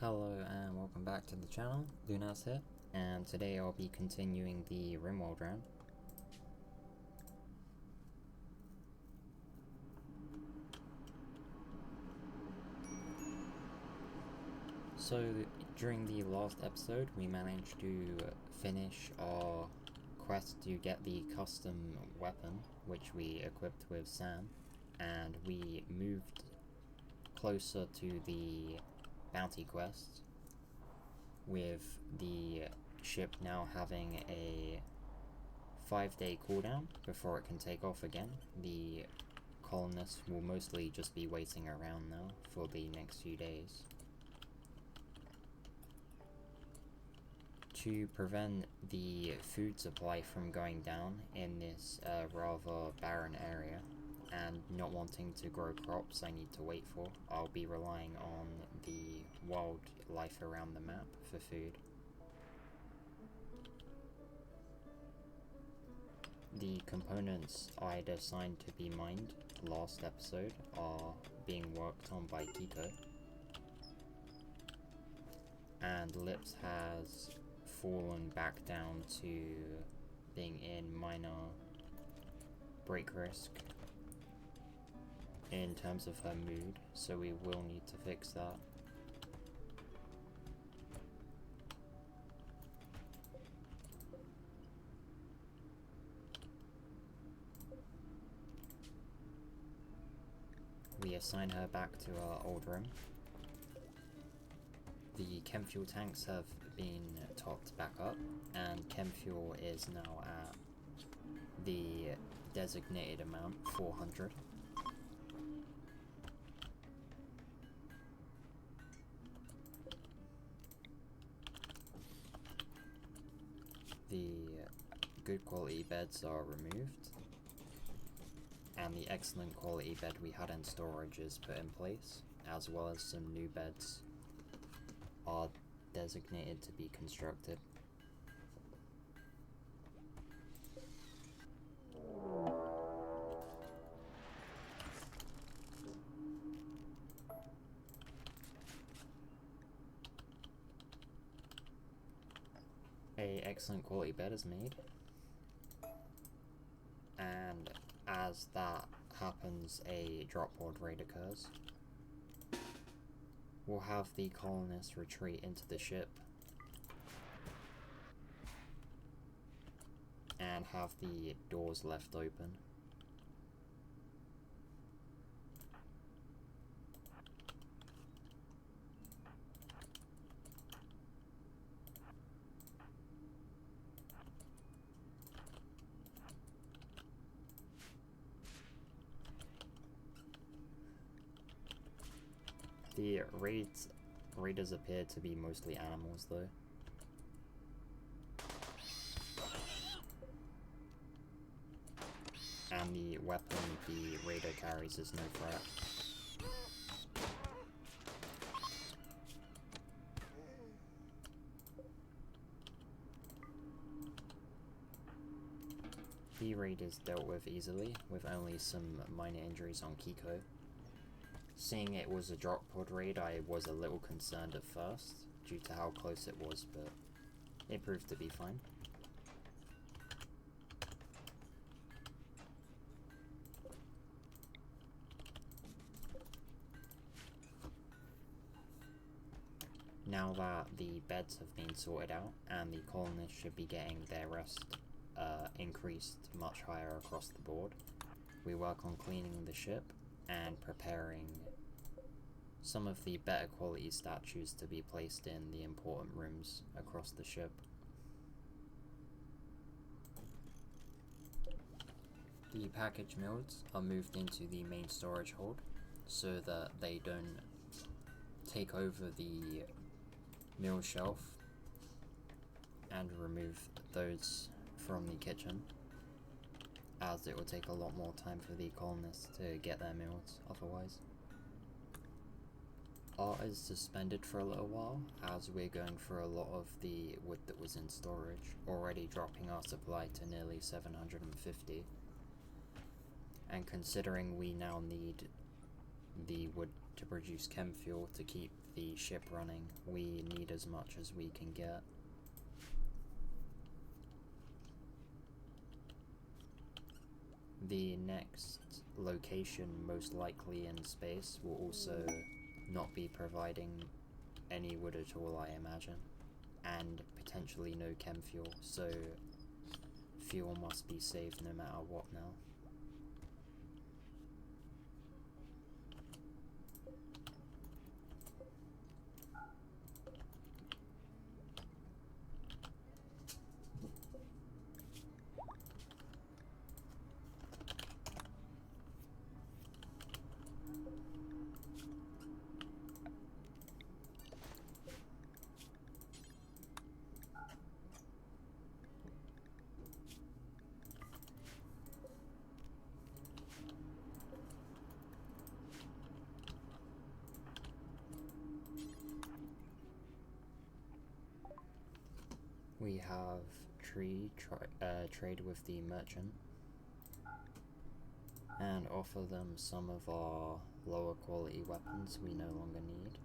Hello and welcome back to the channel, Lunas here, and today I'll be continuing the Rimworld run. So during the last episode we managed to finish our quest to get the custom weapon, which we equipped with Sam, and we moved closer to the bounty quest, with the ship now having a 5-day cooldown before it can take off again. The colonists will mostly just be waiting around now for the next few days. To prevent the food supply from going down in this rather barren area, and not wanting to grow crops I need to wait for, I'll be relying on the wildlife around the map for food. The components I'd assigned to be mined last episode are being worked on by Kiko, and Lips has fallen back down to being in minor break risk in terms of her mood, so we will need to fix that. We assign her back to our old room. The chem fuel tanks have been topped back up, and chem fuel is now at the designated amount, 400. The good quality beds are removed, and the excellent quality bed we had in storage is put in place, as well as some new beds are designated to be constructed. A excellent quality bed is made, and as that happens, a drop board raid occurs. We'll have the colonists retreat into the ship and have the doors left open. The raiders appear to be mostly animals though. And the weapon the raider carries is no threat. The raid is dealt with easily, with only some minor injuries on Kiko. Seeing it was a drop pod raid, I was a little concerned at first, due to how close it was, but it proved to be fine. Now that the beds have been sorted out, and the colonists should be getting their rest increased much higher across the board, we work on cleaning the ship and preparing some of the better quality statues to be placed in the important rooms across the ship. The package mills are moved into the main storage hold so that they don't take over the mill shelf and remove those from the kitchen, as it will take a lot more time for the colonists to get their meals otherwise. Art is suspended for a little while, as we're going through a lot of the wood that was in storage, already dropping our supply to nearly 750. And considering we now need the wood to produce chem fuel to keep the ship running. We need as much as we can get. The next location, most likely in space, will also not be providing any wood at all, I imagine, and potentially no chem fuel, so fuel must be saved no matter what now. We have trade with the merchant and offer them some of our lower quality weapons we no longer need.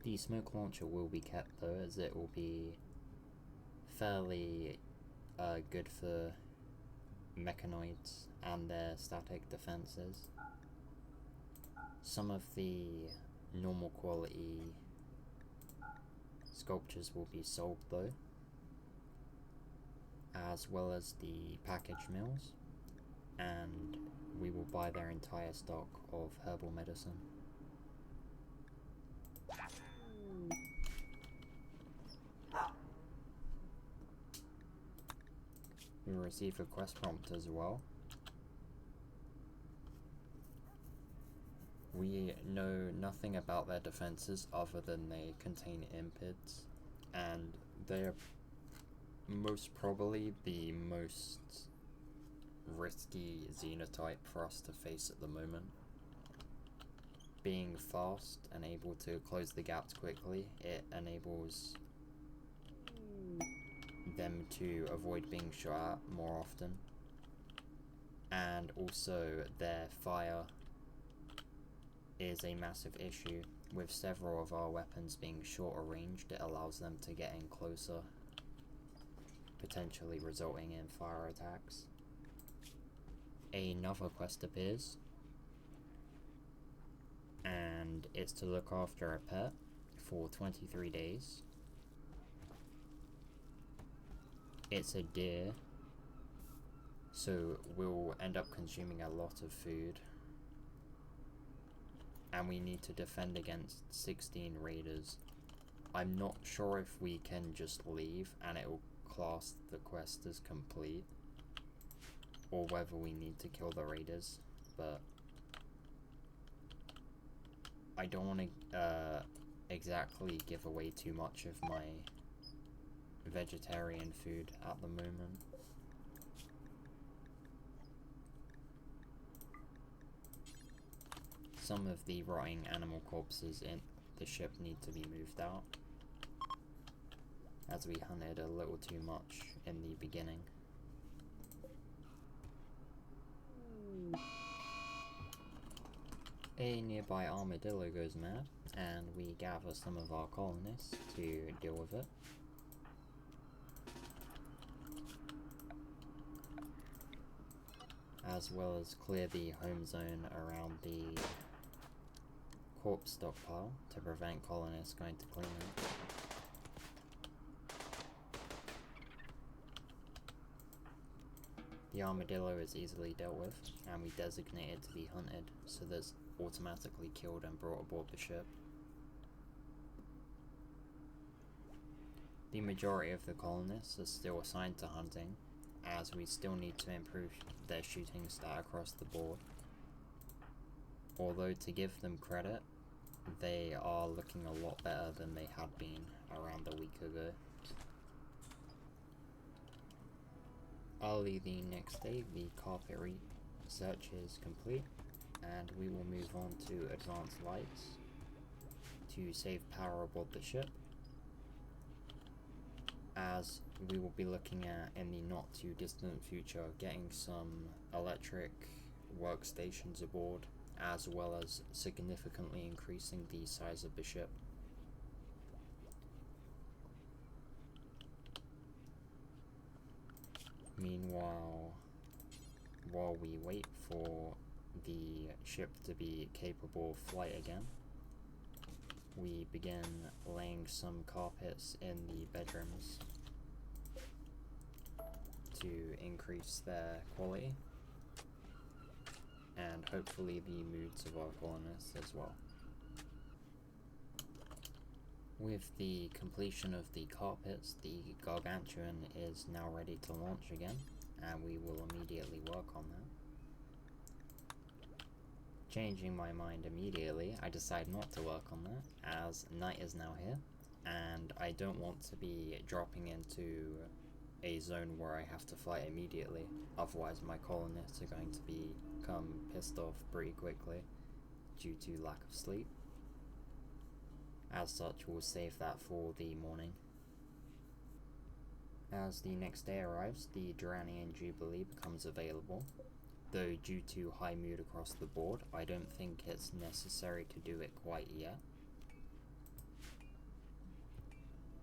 The smoke launcher will be kept though, as it will be fairly good for mechanoids and their static defenses. Some of the normal quality sculptures will be sold though, as well as the package mills, and we will buy their entire stock of herbal medicine. We will receive a quest prompt as well. We know nothing about their defenses other than they contain impids, and they're most probably the most risky xenotype for us to face at the moment. Being fast and able to close the gaps quickly, it enables them to avoid being shot at more often, and also their fire is a massive issue. With several of our weapons being shorter ranged, it allows them to get in closer, potentially resulting in fire attacks. Another quest appears, and it's to look after a pet for 23 days. It's a deer, so we'll end up consuming a lot of food, and we need to defend against 16 raiders. I'm not sure if we can just leave and it will class the quest as complete, or whether we need to kill the raiders, but I don't want to exactly give away too much of my vegetarian food at the moment. Some of the rotting animal corpses in the ship need to be moved out, as we hunted a little too much in the beginning. A nearby armadillo goes mad, and we gather some of our colonists to deal with it. As well as clear the home zone around the corpse stockpile to prevent colonists going to clean it. The armadillo is easily dealt with, and we designate it to be hunted, so that it's automatically killed and brought aboard the ship. The majority of the colonists are still assigned to hunting, as we still need to improve their shooting stat across the board. Although, to give them credit, they are looking a lot better than they had been around a week ago. Early the next day, the carpet research is complete, and we will move on to advanced lights to save power aboard the ship, as we will be looking at, in the not too distant future, getting some electric workstations aboard, as well as significantly increasing the size of the ship. Meanwhile, while we wait for the ship to be capable of flight again, we begin laying some carpets in the bedrooms to increase their quality and hopefully the moods of our colonists as well. With the completion of the carpets, the Gargantuan is now ready to launch again, and we will immediately work on that. Changing my mind immediately, I decide not to work on that, as night is now here, and I don't want to be dropping into a zone where I have to fight immediately, otherwise my colonists are going to become pissed off pretty quickly due to lack of sleep. As such, we'll save that for the morning. As the next day arrives, the Duranian Jubilee becomes available, though due to high mood across the board, I don't think it's necessary to do it quite yet.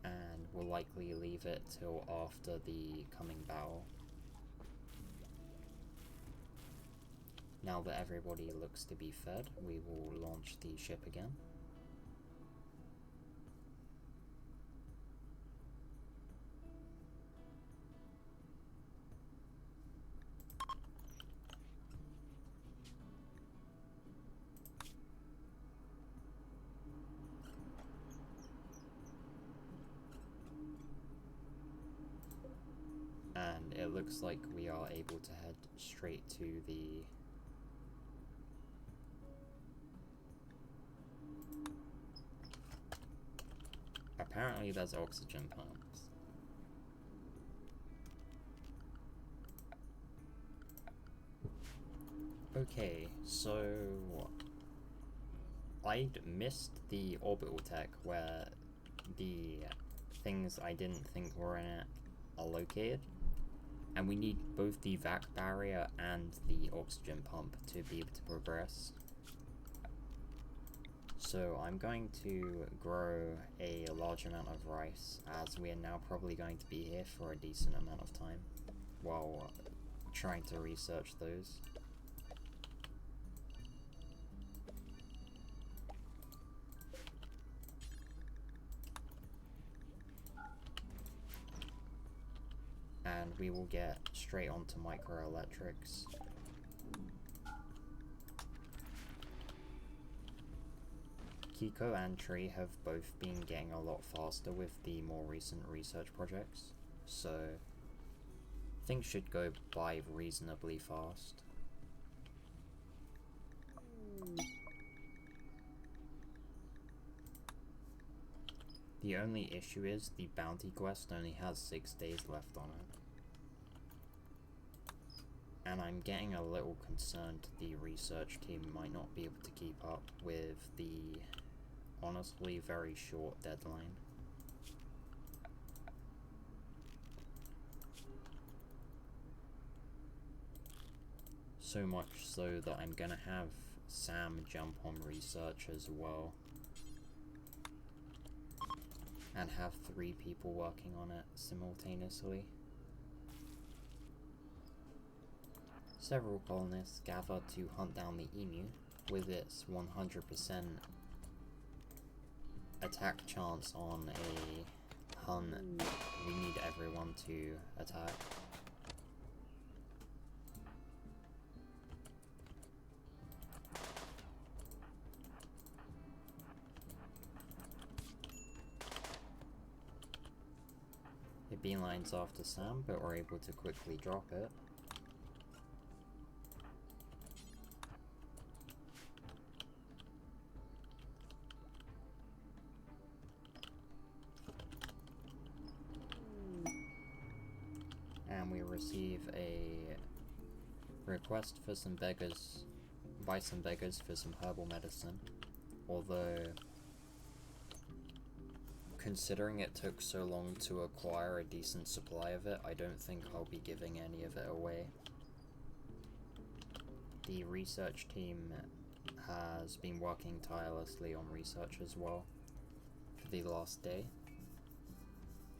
And we'll likely leave it till after the coming battle. Now that everybody looks to be fed, we will launch the ship again. And it looks like we are able to head straight to the apparently there's oxygen pumps. Okay, so I'd missed the orbital tech where the things I didn't think were in it are located. And we need both the vac barrier and the oxygen pump to be able to progress. So I'm going to grow a large amount of rice, as we are now probably going to be here for a decent amount of time while trying to research those. And we will get straight onto microelectrics. Kiko and Tree have both been getting a lot faster with the more recent research projects, so things should go by reasonably fast. The only issue is the bounty quest only has 6 days left on it. And I'm getting a little concerned the research team might not be able to keep up with the honestly very short deadline. So much so that I'm gonna have Sam jump on research as well. And have 3 people working on it simultaneously. Several colonists gather to hunt down the emu. With its 100% attack chance on a hunt, we need everyone to attack. It beelines after Sam, but we're able to quickly drop it. And we receive a request for some beggars, by some beggars for some herbal medicine, although considering it took so long to acquire a decent supply of it, I don't think I'll be giving any of it away. The research team has been working tirelessly on research as well for the last day,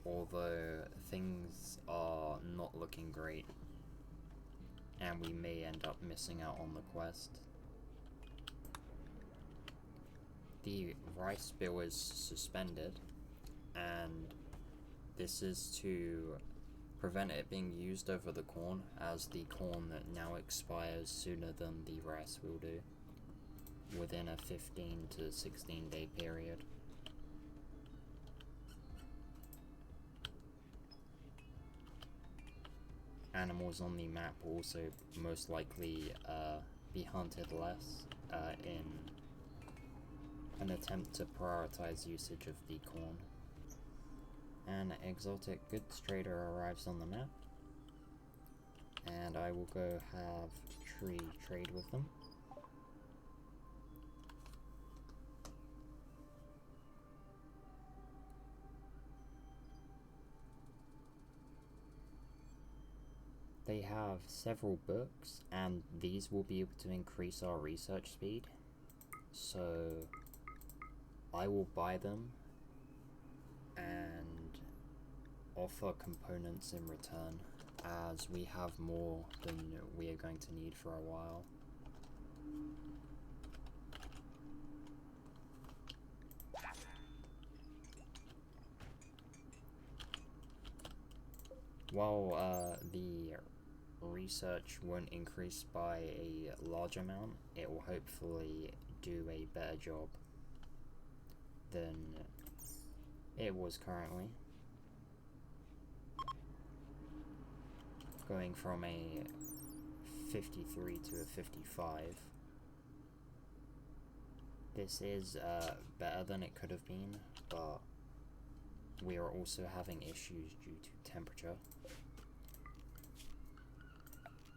although things are not looking great and we may end up missing out on the quest. The rice bill is suspended, and this is to prevent it being used over the corn, as the corn now expires sooner than the rice will do, within a 15 to 16 day period. Animals on the map will also most likely be hunted less in an attempt to prioritize usage of the corn. An exotic goods trader arrives on the map, and I will go have Tree trade with them. They have several books, and these will be able to increase our research speed, so I will buy them and offer components in return, as we have more than we are going to need for a while. While the research won't increase by a large amount, it will hopefully do a better job than it was currently. Going from a 53 to a 55. This is better than it could have been, but we are also having issues due to temperature.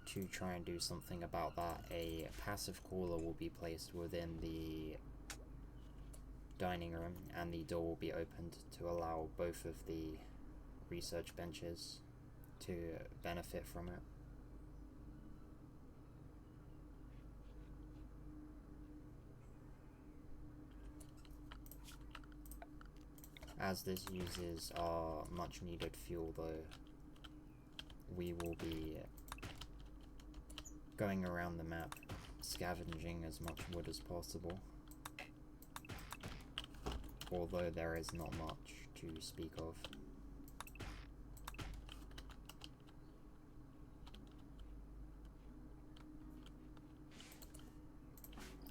To try and do something about that, a passive cooler will be placed within the dining room, and the door will be opened to allow both of the research benches to benefit from it. As this uses our much needed fuel though, we will be going around the map scavenging as much wood as possible, although there is not much to speak of.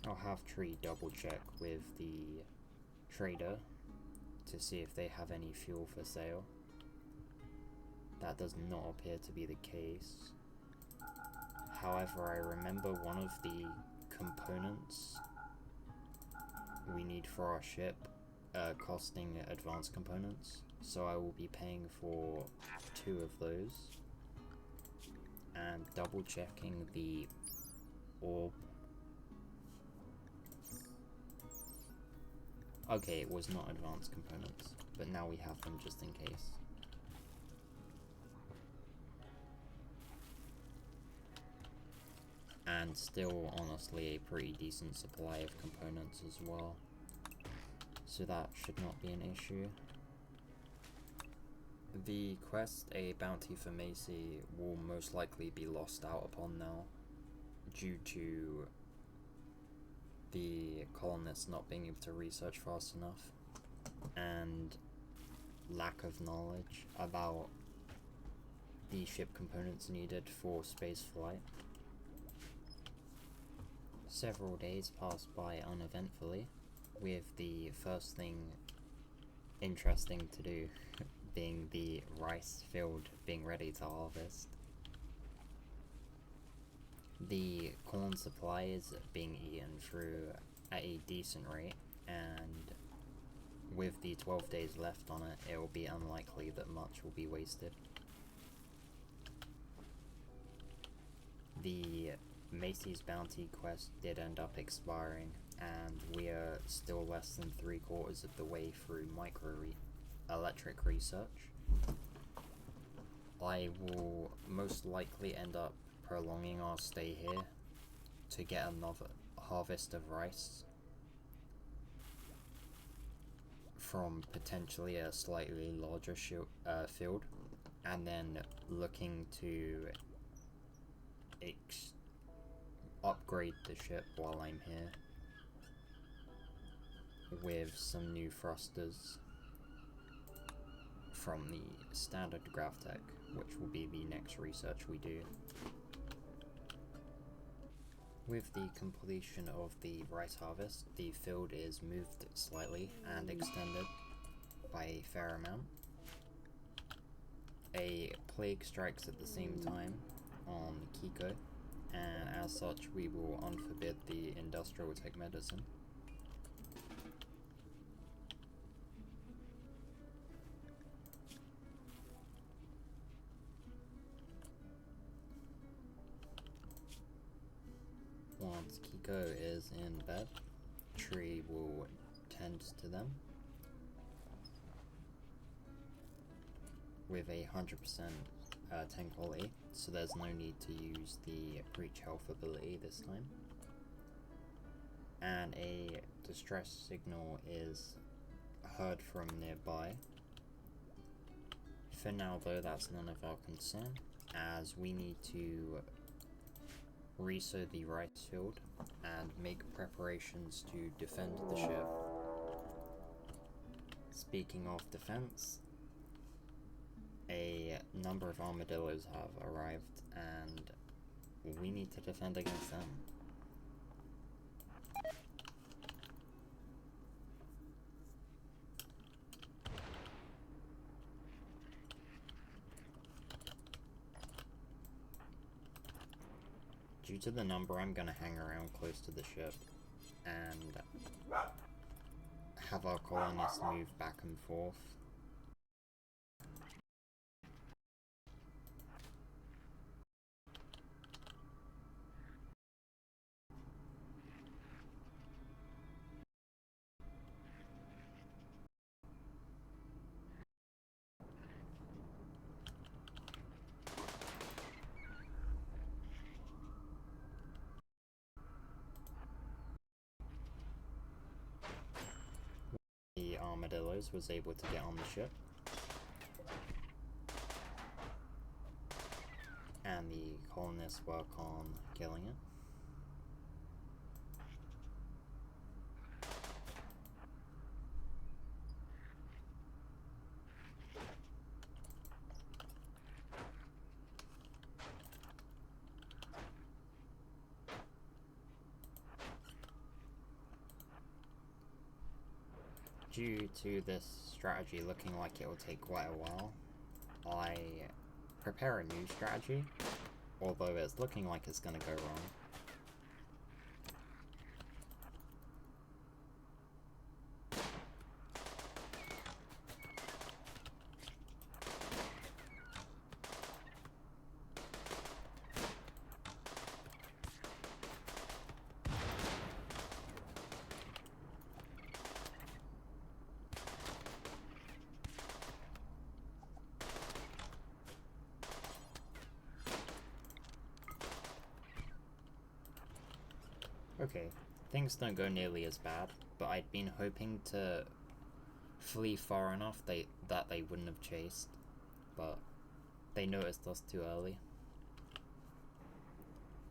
I'll have Tree double check with the trader to see if they have any fuel for sale. That does not appear to be the case. However, I remember one of the components we need for our ship costing advanced components, so I will be paying for 2 of those, and double checking the orb. Okay, it was not advanced components, but now we have them just in case. And still, honestly, a pretty decent supply of components as well, so that should not be an issue. The quest, A Bounty for Macy, will most likely be lost out upon now, due to the colonists not being able to research fast enough, and lack of knowledge about the ship components needed for space flight. Several days pass by uneventfully, with the first thing interesting to do being the rice field being ready to harvest. The corn supply is being eaten through at a decent rate, and with the 12 days left on it, it will be unlikely that much will be wasted. The Macy's Bounty quest did end up expiring, and we are still less than 3/4 of the way through electric research. I will most likely end up prolonging our stay here to get another harvest of rice from potentially a slightly larger field, and then looking to upgrade the ship while I'm here with some new thrusters from the standard GravTech, which will be the next research we do. With the completion of the rice harvest, the field is moved slightly and extended by a fair amount. A plague strikes at the same time on Kiko, and as such we will unforbid the industrial tech medicine. Once Kiko is in bed, Tree will tend to them with a 100% 10 quality, so there's no need to use the breach health ability this time. And a distress signal is heard from nearby. For now though, that's none of our concern, as we need to resow the rice field and make preparations to defend the ship. Speaking of defense, a number of armadillos have arrived and we need to defend against them. Due to the number, I'm gonna hang around close to the ship and have our colonists move back and forth. The armadillos was able to get on the ship, and the colonists work on killing it. Due to this strategy looking like it will take quite a while, I prepare a new strategy, although it's looking like it's gonna go wrong. Okay, things don't go nearly as bad, but I'd been hoping to flee far enough that they wouldn't have chased, but they noticed us too early.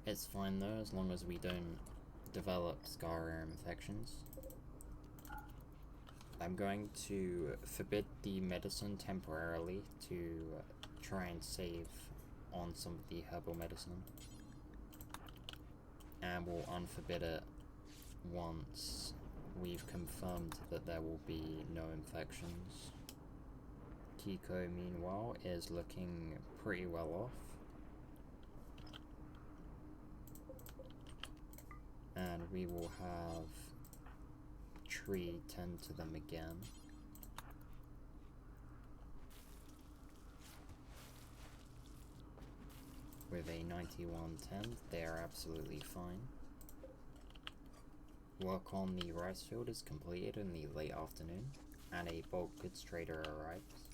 It's fine though, as long as we don't develop scar infections. I'm going to forbid the medicine temporarily to try and save on some of the herbal medicine. And we'll unforbid it once we've confirmed that there will be no infections. Kiko, meanwhile, is looking pretty well off. And we will have Tree tend to them again. With a 9110, they are absolutely fine. Work on the rice field is completed in the late afternoon, and a bulk goods trader arrives.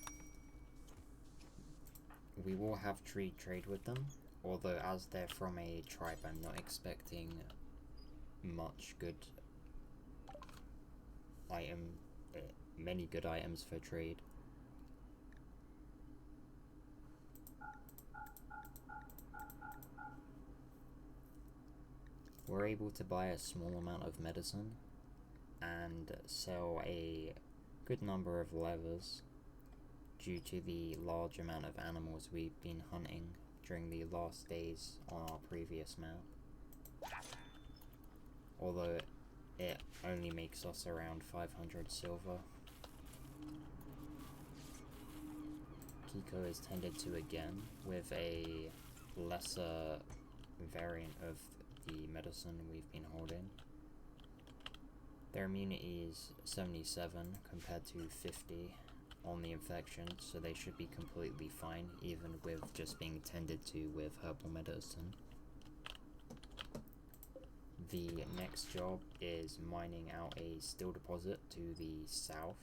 We will have Tree trade with them, although as they're from a tribe, I'm not expecting much good many good items for trade. We're able to buy a small amount of medicine and sell a good number of levers due to the large amount of animals we've been hunting during the last days on our previous map. Although it only makes us around 500 silver. Kiko is tended to again with a lesser variant of the medicine we've been holding. Their immunity is 77 compared to 50 on the infection, so they should be completely fine even with just being tended to with herbal medicine. The next job is mining out a steel deposit to the south,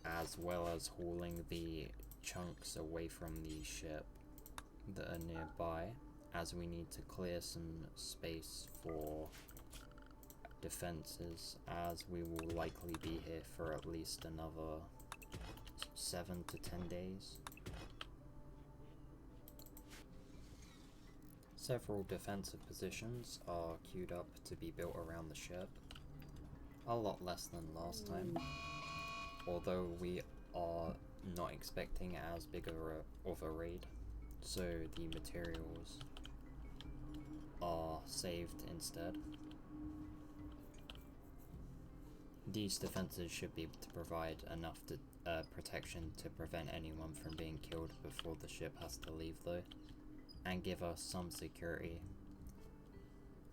as well as hauling the chunks away from the ship that are nearby, as we need to clear some space for defenses, as we will likely be here for at least another 7 to 10 days. Several defensive positions are queued up to be built around the ship, a lot less than last time, although we are not expecting as big of a raid, so the materials are saved instead. These defenses should be able to provide enough protection to prevent anyone from being killed before the ship has to leave though, and give us some security,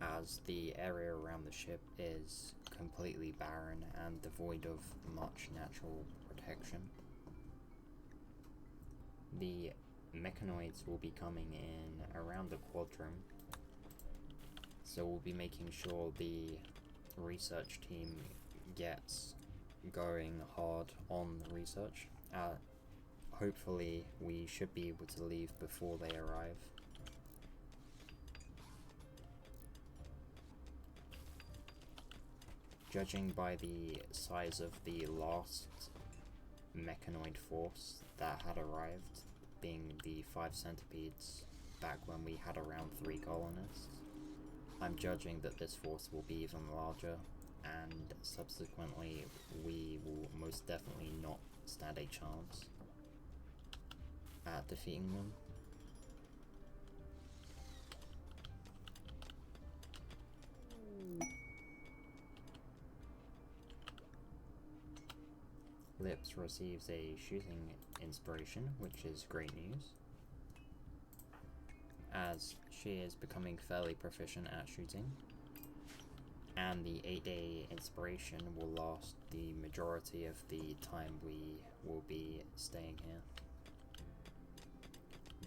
as the area around the ship is completely barren and devoid of much natural protection. The mechanoids will be coming in around the quadrum, so we'll be making sure the research team gets going hard on the research. Hopefully we should be able to leave before they arrive. Judging by the size of the last mechanoid force that had arrived, being the 5 centipedes back when we had around 3 colonists, I'm judging that this force will be even larger, and subsequently we will most definitely not stand a chance at defeating them. Lips receives a shooting inspiration, which is great news, as she is becoming fairly proficient at shooting, and the 8-day inspiration will last the majority of the time we will be staying here.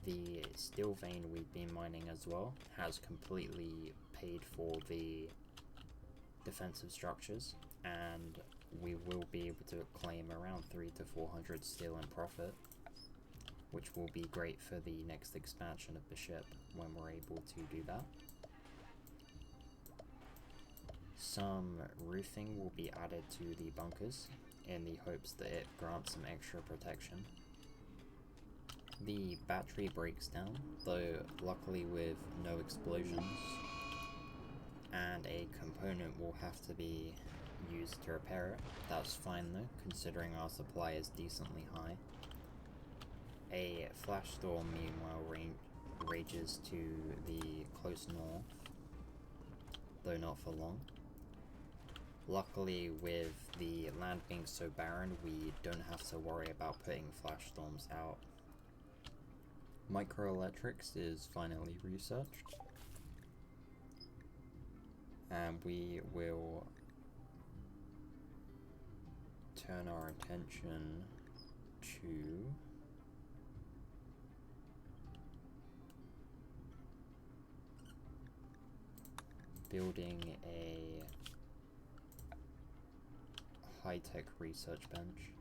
The steel vein we've been mining as well has completely paid for the defensive structures, and we will be able to claim around 300 to 400 steel in profit, which will be great for the next expansion of the ship when we're able to do that. Some roofing will be added to the bunkers in the hopes that it grants some extra protection. The battery breaks down, though luckily with no explosions, and a component will have to be used to repair it. That's fine though, considering our supply is decently high. A flash storm meanwhile rages to the close north, though not for long. Luckily, with the land being so barren, we don't have to worry about putting flash storms out. Microelectrics is finally researched, and we will turn our attention to building a high-tech research bench.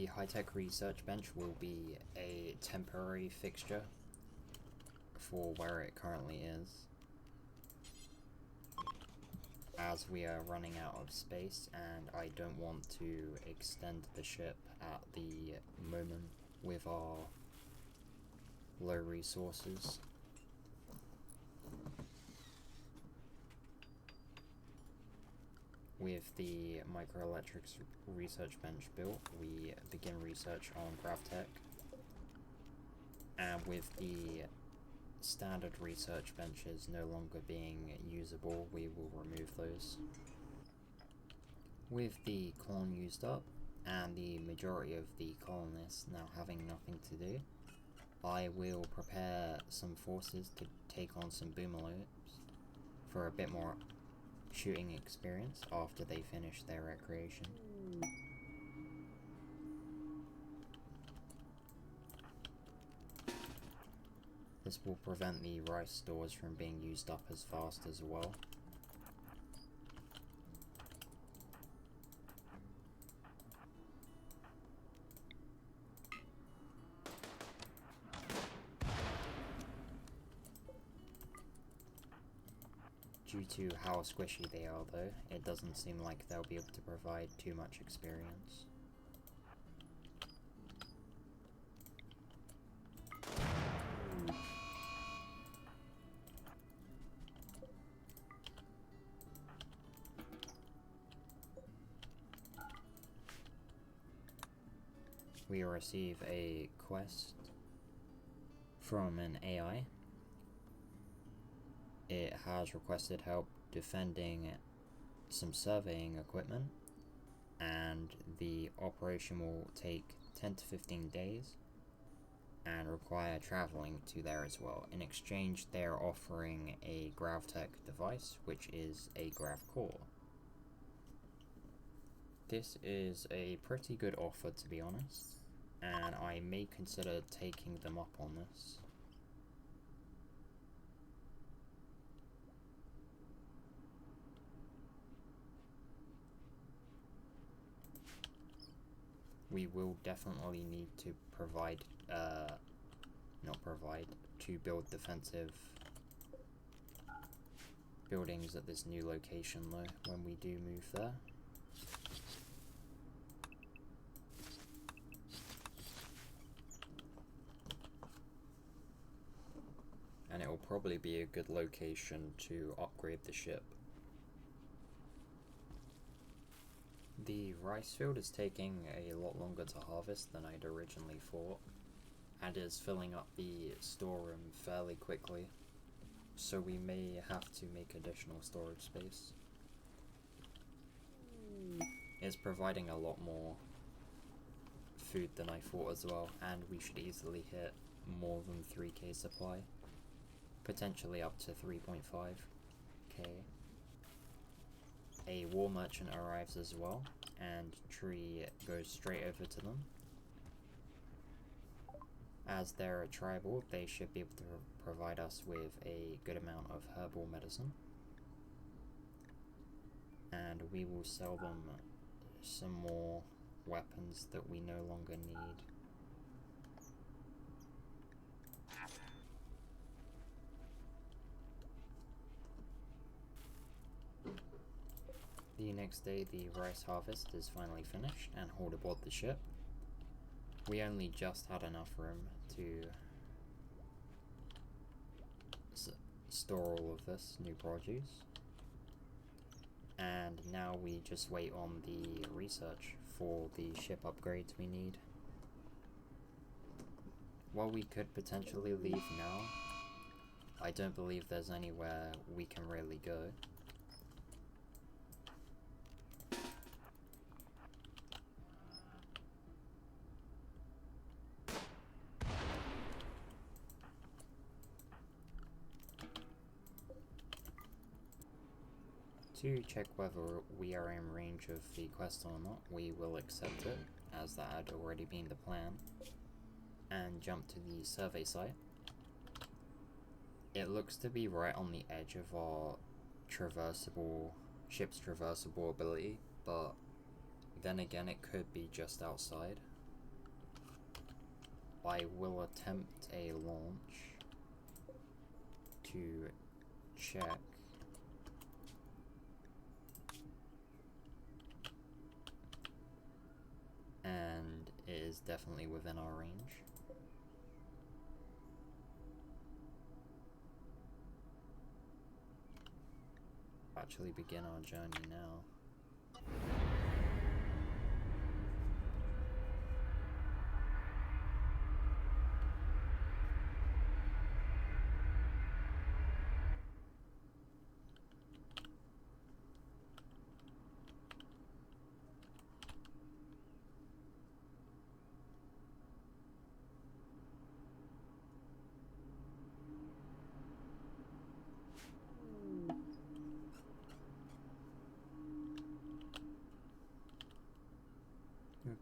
The high-tech research bench will be a temporary fixture for where it currently is, as we are running out of space and I don't want to extend the ship at the moment with our low resources. With the microelectrics research bench built, we begin research on GravTech, and with the standard research benches no longer being usable, we will remove those. With the colon used up, and the majority of the colonists now having nothing to do, I will prepare some forces to take on some boomalopes for a bit more shooting experience after they finish their recreation. This will prevent the rice stores from being used up as fast as well. Due to how squishy they are though, it doesn't seem like they'll be able to provide too much experience. We receive a quest from an AI. It has requested help defending some surveying equipment, and the operation will take 10 to 15 days and require traveling to there as well. In exchange, they're offering a GravTech device, which is a Grav core. This is a pretty good offer, to be honest, and I may consider taking them up on this. We will definitely need to to build defensive buildings at this new location though, when we do move there. And it will probably be a good location to upgrade the ship. The rice field is taking a lot longer to harvest than I'd originally thought, and is filling up the storeroom fairly quickly, so we may have to make additional storage space. It's providing a lot more food than I thought as well, and we should easily hit more than 3k supply, potentially up to 3.5k. A war merchant arrives as well, and Tree goes straight over to them. As they're a tribal, they should be able to provide us with a good amount of herbal medicine. And we will sell them some more weapons that we no longer need. The next day, the rice harvest is finally finished and hauled aboard the ship. We only just had enough room to store all of this new produce, and now we just wait on the research for the ship upgrades we need. While we could potentially leave now, I don't believe there's anywhere we can really go. To check whether we are in range of the quest or not, we will accept it, as that had already been the plan, and jump to the survey site. It looks to be right on the edge of our ship's traversable ability, but then again it could be just outside. I will attempt a launch to check and it is definitely within our range. Actually begin our journey now.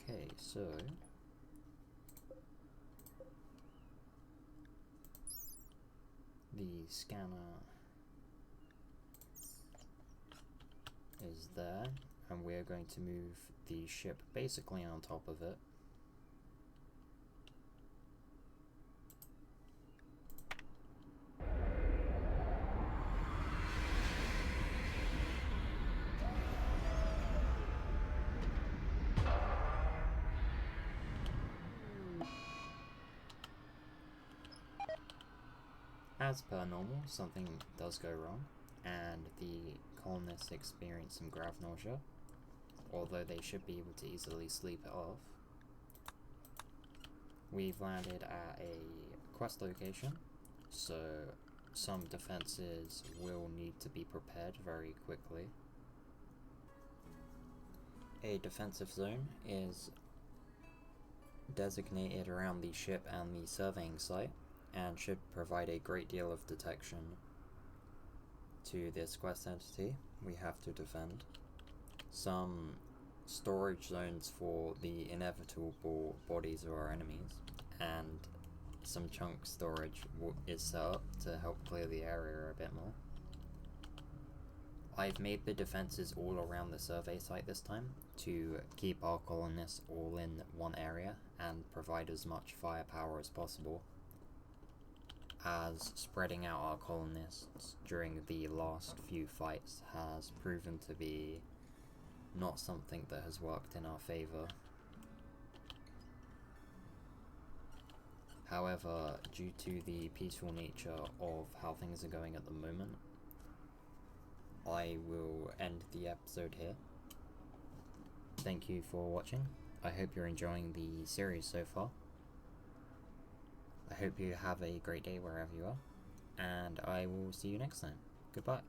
Okay, so the scanner is there, and we're going to move the ship basically on top of it. As per normal, something does go wrong, and the colonists experience some grav nausea, although they should be able to easily sleep it off. We've landed at a quest location, so some defenses will need to be prepared very quickly. A defensive zone is designated around the ship and the surveying site, and should provide a great deal of detection to this quest entity we have to defend. Some storage zones for the inevitable bodies of our enemies, and some chunk storage is set up to help clear the area a bit more. I've made the defenses all around the survey site this time to keep our colonists all in one area and provide as much firepower as possible, as spreading out our colonists during the last few fights has proven to be not something that has worked in our favour. However, due to the peaceful nature of how things are going at the moment, I will end the episode here. Thank you for watching. I hope you're enjoying the series so far. I hope you have a great day wherever you are, and I will see you next time. Goodbye.